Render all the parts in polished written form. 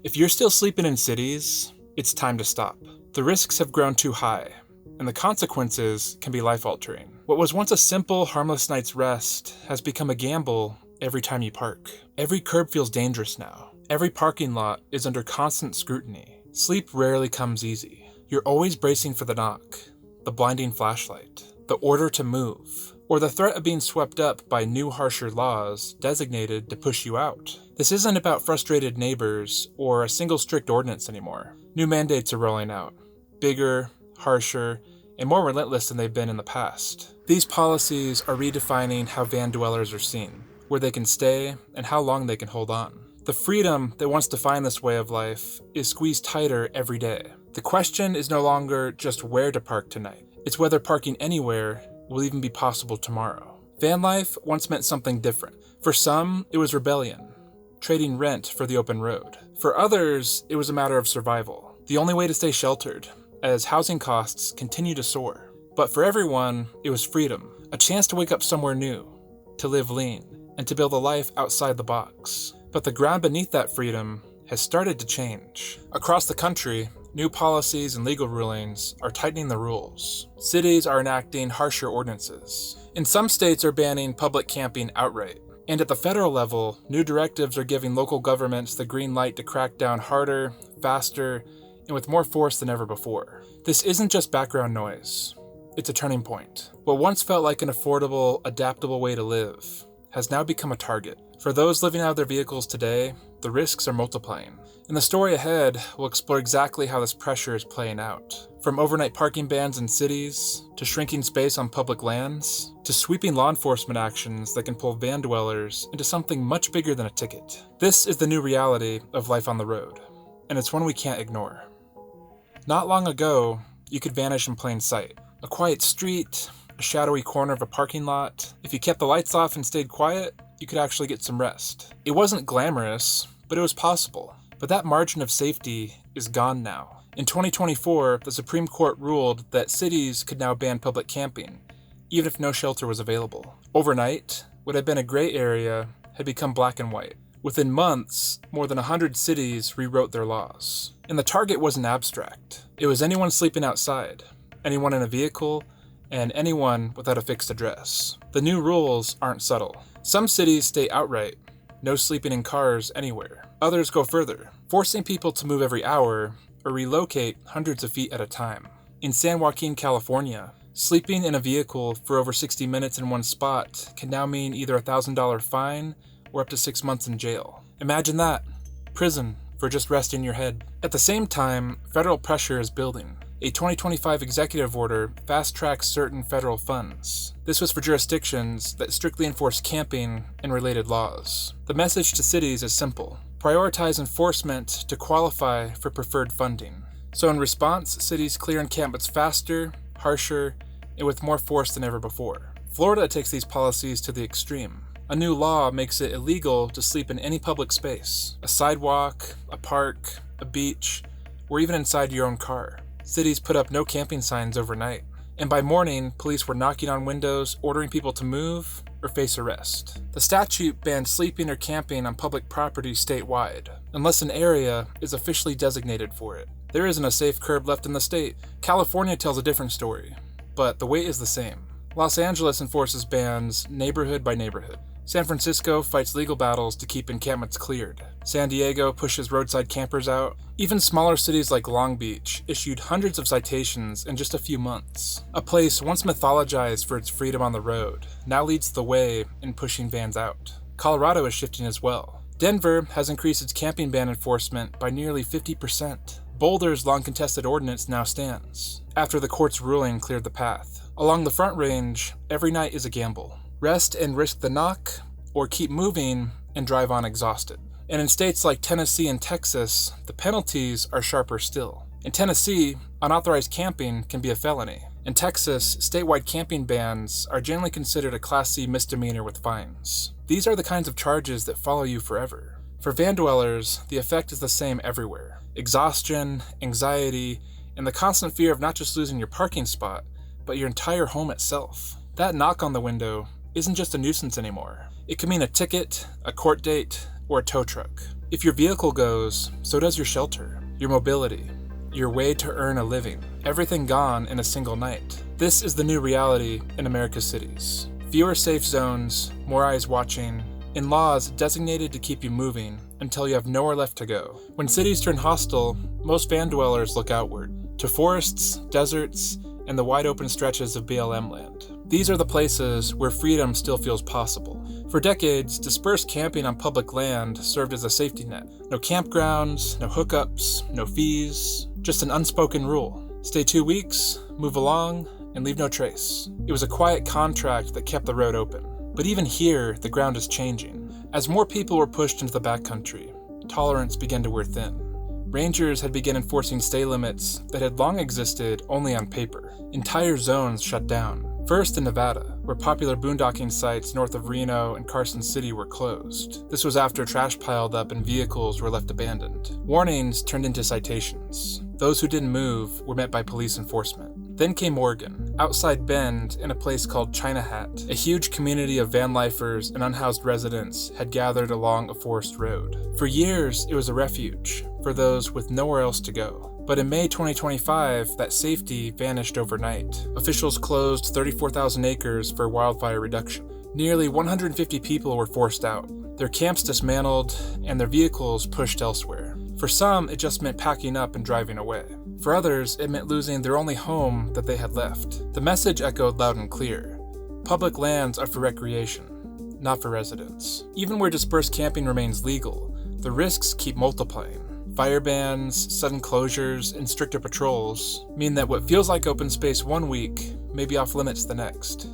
If you're still sleeping in cities, it's time to stop. The risks have grown too high, and the consequences can be life-altering. What was once a simple, harmless night's rest has become a gamble every time you park. Every curb feels dangerous now. Every parking lot is under constant scrutiny. Sleep rarely comes easy. You're always bracing for the knock, the blinding flashlight, the order to move, or the threat of being swept up by new harsher laws designated to push you out. This isn't about frustrated neighbors or a single strict ordinance anymore. New mandates are rolling out, bigger, harsher, and more relentless than they've been in the past. These policies are redefining how van dwellers are seen, where they can stay, and how long they can hold on. The freedom that once defined this way of life is squeezed tighter every day. The question is no longer just where to park tonight. It's whether parking anywhere will even be possible tomorrow. Van life once meant something different. For some, it was rebellion, trading rent for the open road. For others, it was a matter of survival, the only way to stay sheltered, as housing costs continue to soar. But for everyone, it was freedom, a chance to wake up somewhere new, to live lean, and to build a life outside the box. But the ground beneath that freedom has started to change. Across the country, new policies and legal rulings are tightening the rules. Cities are enacting harsher ordinances. And some states are banning public camping outright. And at the federal level, new directives are giving local governments the green light to crack down harder, faster, and with more force than ever before. This isn't just background noise. It's a turning point. What once felt like an affordable, adaptable way to live has now become a target. For those living out of their vehicles today, the risks are multiplying. In the story ahead, we'll explore exactly how this pressure is playing out. From overnight parking bans in cities, to shrinking space on public lands, to sweeping law enforcement actions that can pull van dwellers into something much bigger than a ticket. This is the new reality of life on the road, and it's one we can't ignore. Not long ago, you could vanish in plain sight. A quiet street, a shadowy corner of a parking lot. If you kept the lights off and stayed quiet, you could actually get some rest. It wasn't glamorous, but it was possible. But that margin of safety is gone now. In 2024, the Supreme Court ruled that cities could now ban public camping, even if no shelter was available. Overnight, what had been a gray area had become black and white. Within months, more than 100 cities rewrote their laws. And the target wasn't abstract. It was anyone sleeping outside, anyone in a vehicle, and anyone without a fixed address. The new rules aren't subtle. Some cities state outright, no sleeping in cars anywhere. Others go further, forcing people to move every hour or relocate hundreds of feet at a time. In San Joaquin, California, sleeping in a vehicle for over 60 minutes in one spot can now mean either a $1,000 fine or up to 6 months in jail. Imagine that. Prison for just resting your head. At the same time, federal pressure is building. A 2025 executive order fast-tracks certain federal funds. This was for jurisdictions that strictly enforce camping and related laws. The message to cities is simple. Prioritize enforcement to qualify for preferred funding. So in response, cities clear encampments faster, harsher, and with more force than ever before. Florida takes these policies to the extreme. A new law makes it illegal to sleep in any public space, a sidewalk, a park, a beach, or even inside your own car. Cities put up no camping signs overnight, and by morning, police were knocking on windows, ordering people to move or face arrest. The statute banned sleeping or camping on public property statewide, unless an area is officially designated for it. There isn't a safe curb left in the state. California tells a different story, but the weight is the same. Los Angeles enforces bans neighborhood by neighborhood. San Francisco fights legal battles to keep encampments cleared. San Diego pushes roadside campers out. Even smaller cities like Long Beach issued hundreds of citations in just a few months. A place once mythologized for its freedom on the road now leads the way in pushing vans out. Colorado is shifting as well. Denver has increased its camping ban enforcement by nearly 50%. Boulder's long-contested ordinance now stands, after the court's ruling cleared the path. Along the Front Range, every night is a gamble. Rest and risk the knock, or keep moving and drive on exhausted. And in states like Tennessee and Texas, the penalties are sharper still. In Tennessee, unauthorized camping can be a felony. In Texas, statewide camping bans are generally considered a Class C misdemeanor with fines. These are the kinds of charges that follow you forever. For van dwellers, the effect is the same everywhere. Exhaustion, anxiety, and the constant fear of not just losing your parking spot, but your entire home itself. That knock on the window isn't just a nuisance anymore. It can mean a ticket, a court date, or a tow truck. If your vehicle goes, so does your shelter, your mobility, your way to earn a living. Everything gone in a single night. This is the new reality in America's cities. Fewer safe zones, more eyes watching, and laws designated to keep you moving until you have nowhere left to go. When cities turn hostile, most van dwellers look outward, to forests, deserts, and the wide open stretches of BLM land. These are the places where freedom still feels possible. For decades, dispersed camping on public land served as a safety net. No campgrounds, no hookups, no fees, just an unspoken rule. Stay 2 weeks, move along, and leave no trace. It was a quiet contract that kept the road open. But even here, the ground is changing. As more people were pushed into the backcountry, tolerance began to wear thin. Rangers had begun enforcing stay limits that had long existed only on paper. Entire zones shut down. First in Nevada, where popular boondocking sites north of Reno and Carson City were closed. This was after trash piled up and vehicles were left abandoned. Warnings turned into citations. Those who didn't move were met by police enforcement. Then came Oregon. Outside Bend, in a place called China Hat, a huge community of van lifers and unhoused residents had gathered along a forest road. For years, it was a refuge for those with nowhere else to go. But in May 2025, that safety vanished overnight. Officials closed 34,000 acres for wildfire reduction. Nearly 150 people were forced out, their camps dismantled, and their vehicles pushed elsewhere. For some, it just meant packing up and driving away. For others, it meant losing their only home that they had left. The message echoed loud and clear. Public lands are for recreation, not for residents. Even where dispersed camping remains legal, the risks keep multiplying. Fire bans, sudden closures, and stricter patrols mean that what feels like open space one week may be off limits the next.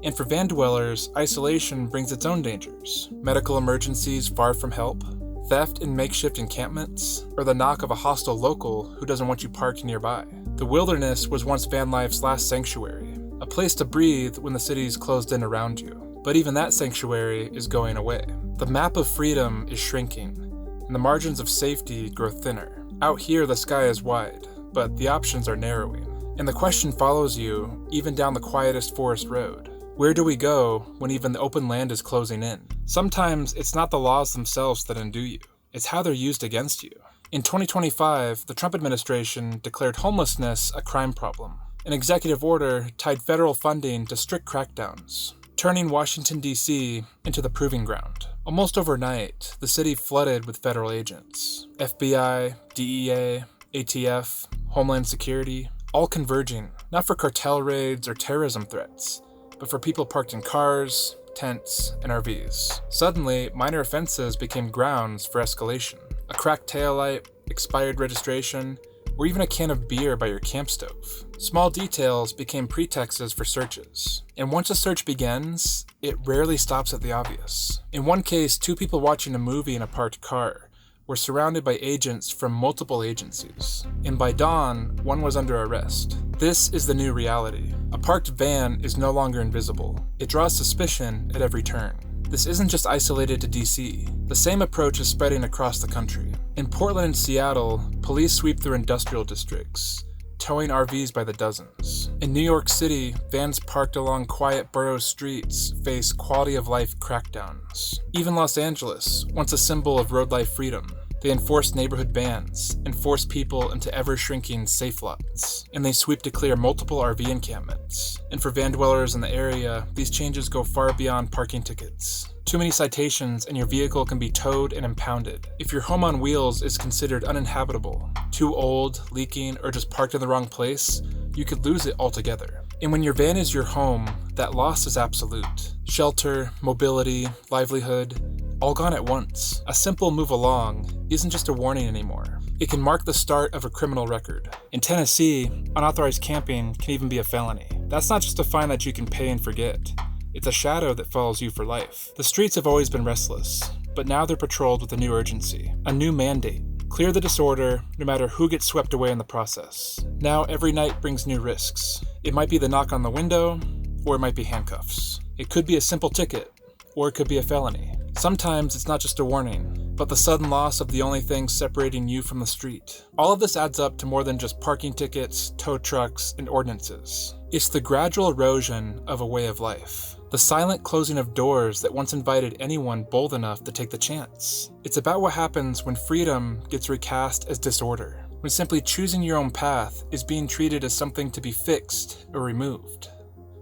And for van dwellers, isolation brings its own dangers. Medical emergencies far from help, theft in makeshift encampments, or the knock of a hostile local who doesn't want you parked nearby. The wilderness was once van life's last sanctuary, a place to breathe when the cities closed in around you. But even that sanctuary is going away. The map of freedom is shrinking, and the margins of safety grow thinner. Out here, the sky is wide, but the options are narrowing. And the question follows you, even down the quietest forest road. Where do we go when even the open land is closing in? Sometimes it's not the laws themselves that undo you. It's how they're used against you. In 2025, the Trump administration declared homelessness a crime problem. An executive order tied federal funding to strict crackdowns, turning Washington, D.C. into the proving ground. Almost overnight, the city flooded with federal agents. FBI, DEA, ATF, Homeland Security, all converging, not for cartel raids or terrorism threats, but for people parked in cars, tents, and RVs. Suddenly, minor offenses became grounds for escalation. A cracked taillight, expired registration, or even a can of beer by your camp stove. Small details became pretexts for searches. And once a search begins, it rarely stops at the obvious. In one case, 2 people watching a movie in a parked car were surrounded by agents from multiple agencies. And by dawn, one was under arrest. This is the new reality. A parked van is no longer invisible. It draws suspicion at every turn. This isn't just isolated to DC. The same approach is spreading across the country. In Portland and Seattle, police sweep through industrial districts, towing RVs by the dozens. In New York City, vans parked along quiet borough streets face quality of life crackdowns. Even Los Angeles, once a symbol of road life freedom, they enforce neighborhood bans and force people into ever-shrinking safe lots. And they sweep to clear multiple RV encampments. And for van dwellers in the area, these changes go far beyond parking tickets. Too many citations and your vehicle can be towed and impounded. If your home on wheels is considered uninhabitable, too old, leaking, or just parked in the wrong place, you could lose it altogether. And when your van is your home, that loss is absolute. Shelter, mobility, livelihood, all gone at once. A simple move along isn't just a warning anymore. It can mark the start of a criminal record. In Tennessee, unauthorized camping can even be a felony. That's not just a fine that you can pay and forget. It's a shadow that follows you for life. The streets have always been restless, but now they're patrolled with a new urgency, a new mandate. Clear the disorder, no matter who gets swept away in the process. Now every night brings new risks. It might be the knock on the window, or it might be handcuffs. It could be a simple ticket, or it could be a felony. Sometimes it's not just a warning, but the sudden loss of the only thing separating you from the street. All of this adds up to more than just parking tickets, tow trucks, and ordinances. It's the gradual erosion of a way of life. The silent closing of doors that once invited anyone bold enough to take the chance. It's about what happens when freedom gets recast as disorder, when simply choosing your own path is being treated as something to be fixed or removed.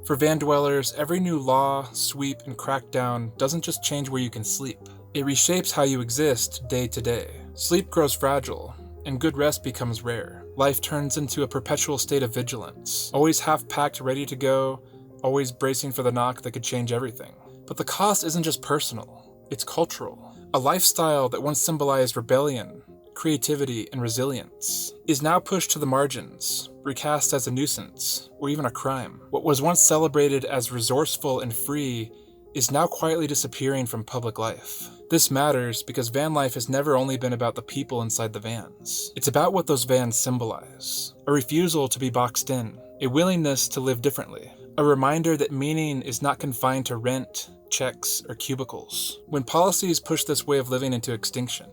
For van dwellers, every new law, sweep, and crackdown doesn't just change where you can sleep. It reshapes how you exist day to day. Sleep grows fragile, and good rest becomes rare. Life turns into a perpetual state of vigilance, always half-packed, ready to go, always bracing for the knock that could change everything. But the cost isn't just personal, it's cultural. A lifestyle that once symbolized rebellion, creativity, and resilience is now pushed to the margins, recast as a nuisance, or even a crime. What was once celebrated as resourceful and free is now quietly disappearing from public life. This matters because van life has never only been about the people inside the vans. It's about what those vans symbolize. A refusal to be boxed in, a willingness to live differently, a reminder that meaning is not confined to rent, checks, or cubicles. When policies push this way of living into extinction,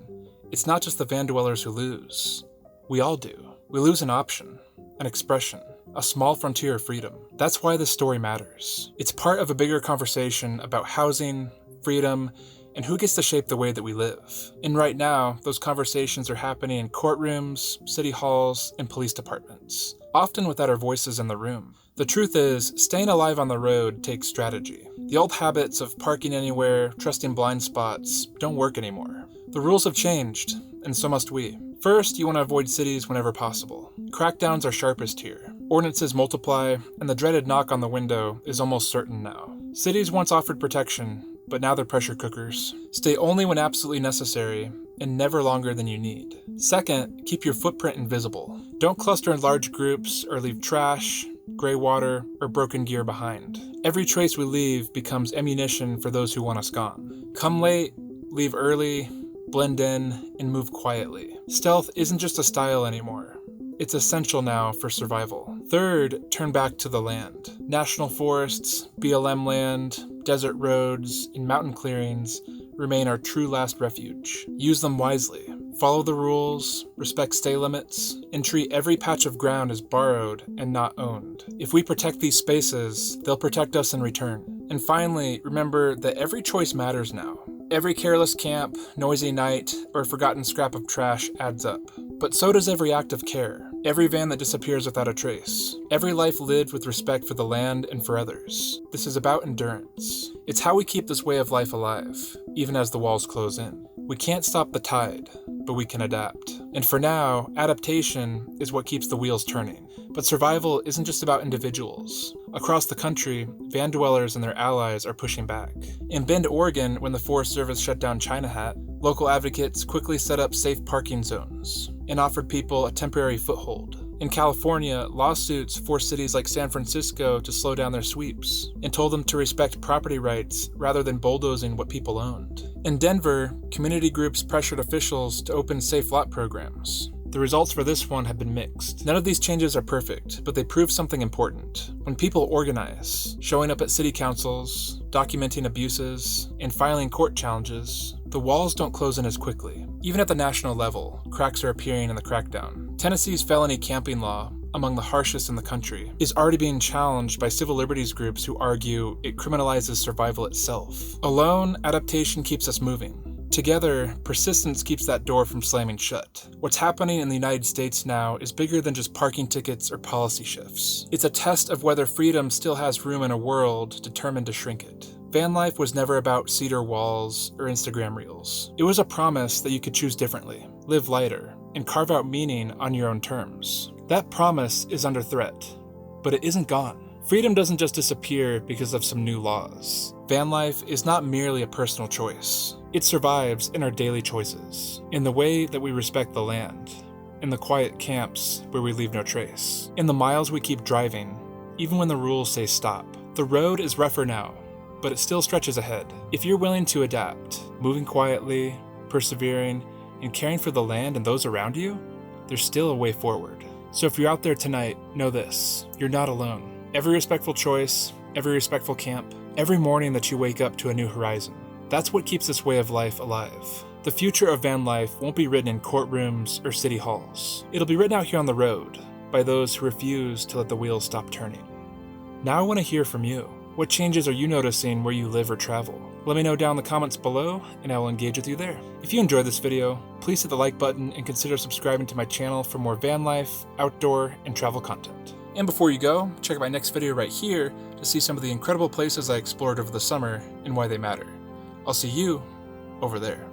it's not just the van dwellers who lose. We all do. We lose an option, an expression, a small frontier of freedom. That's why this story matters. It's part of a bigger conversation about housing, freedom, and who gets to shape the way that we live. And right now, those conversations are happening in courtrooms, city halls, and police departments, often without our voices in the room. The truth is, staying alive on the road takes strategy. The old habits of parking anywhere, trusting blind spots, don't work anymore. The rules have changed, and so must we. First, you want to avoid cities whenever possible. Crackdowns are sharpest here. Ordinances multiply, and the dreaded knock on the window is almost certain now. Cities once offered protection, but now they're pressure cookers. Stay only when absolutely necessary, and never longer than you need. Second, keep your footprint invisible. Don't cluster in large groups or leave trash, gray water, or broken gear behind. Every trace we leave becomes ammunition for those who want us gone. Come late, leave early, blend in, and move quietly. Stealth isn't just a style anymore. It's essential now for survival. Third, turn back to the land. National forests, BLM land, desert roads, and mountain clearings remain our true last refuge. Use them wisely. Follow the rules, respect stay limits, and treat every patch of ground as borrowed and not owned. If we protect these spaces, they'll protect us in return. And finally, remember that every choice matters now. Every careless camp, noisy night, or forgotten scrap of trash adds up. But so does every act of care, every van that disappears without a trace, every life lived with respect for the land and for others. This is about endurance. It's how we keep this way of life alive, even as the walls close in. We can't stop the tide, but we can adapt. And for now, adaptation is what keeps the wheels turning. But survival isn't just about individuals. Across the country, van dwellers and their allies are pushing back. In Bend, Oregon, when the Forest Service shut down China Hat, local advocates quickly set up safe parking zones and offered people a temporary foothold. In California, lawsuits forced cities like San Francisco to slow down their sweeps and told them to respect property rights rather than bulldozing what people owned. In Denver, community groups pressured officials to open safe lot programs. The results for this one have been mixed. None of these changes are perfect, but they prove something important. When people organize, showing up at city councils, documenting abuses, and filing court challenges, the walls don't close in as quickly. Even at the national level, cracks are appearing in the crackdown. Tennessee's felony camping law, among the harshest in the country, is already being challenged by civil liberties groups who argue it criminalizes survival itself. Alone, adaptation keeps us moving. Together, persistence keeps that door from slamming shut. What's happening in the United States now is bigger than just parking tickets or policy shifts. It's a test of whether freedom still has room in a world determined to shrink it. Van life was never about cedar walls or Instagram reels. It was a promise that you could choose differently, live lighter, and carve out meaning on your own terms. That promise is under threat, but it isn't gone. Freedom doesn't just disappear because of some new laws. Van life is not merely a personal choice. It survives in our daily choices, in the way that we respect the land, in the quiet camps where we leave no trace, in the miles we keep driving, even when the rules say stop. The road is rougher now, but it still stretches ahead. If you're willing to adapt, moving quietly, persevering, and caring for the land and those around you, there's still a way forward. So if you're out there tonight, know this: you're not alone. Every respectful choice, every respectful camp, every morning that you wake up to a new horizon, that's what keeps this way of life alive. The future of van life won't be written in courtrooms or city halls. It'll be written out here on the road by those who refuse to let the wheels stop turning. Now I want to hear from you. What changes are you noticing where you live or travel? Let me know down in the comments below, and I will engage with you there. If you enjoyed this video, please hit the like button and consider subscribing to my channel for more van life, outdoor, and travel content. And before you go, check out my next video right here to see some of the incredible places I explored over the summer and why they matter. I'll see you over there.